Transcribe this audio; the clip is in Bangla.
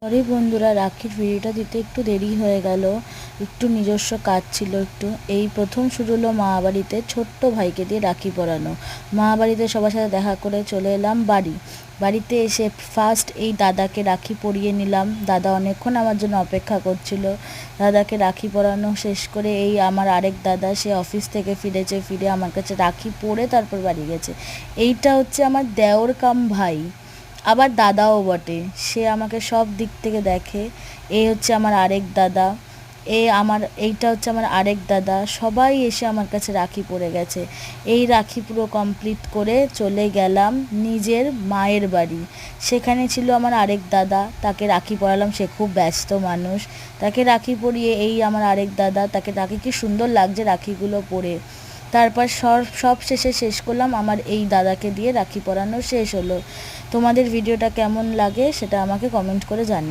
সরি বন্ধুরা, রাখির ভিডিওটা দিতে একটু দেরি হয়ে গেল। একটু নিজস্ব কাজ ছিল। এই প্রথম শুরু হলো মামাবাড়িতে ছোট্ট ভাইকে দিয়ে রাখি পরানো। মামাবাড়িতে সবার সাথে দেখা করে চলে এলাম বাড়িতে এসে ফার্স্ট এই দাদাকে রাখি পরিয়ে নিলাম। দাদা অনেকক্ষণ আমার জন্য অপেক্ষা করছিল। দাদাকে রাখি পরানো শেষ করে এই আমার আরেক দাদা, সে অফিস থেকে ফিরে আমার কাছে রাখি পরে তারপর বাড়ি গেছে। এইটা হচ্ছে আমার দেওর কাম ভাই, আবার দাদাও বটে। সে আমাকে সব দিক থেকে দেখে। এই হচ্ছে আমার আরেক দাদা, এইটা হচ্ছে আমার আরেক দাদা। সবাই এসে আমার কাছে রাখি পরে গেছে। এই রাখি পুরো কমপ্লিট করে চলে গেলাম নিজের মায়ের বাড়ি। সেখানে ছিল আমার আরেক দাদা, তাকে রাখি পরালাম। সে খুব ব্যস্ত মানুষ। তাকে রাখি পরিয়ে এই আমার আরেক দাদা, তাকে কি সুন্দর লাগছে রাখিগুলো পরে। তারপর সব শেষ করলাম আমার এই দাদাকে দিয়ে রাখি পরানো শেষ হলো। তোমাদের ভিডিওটা কেমন লাগে সেটা আমাকে কমেন্ট করে জানিও।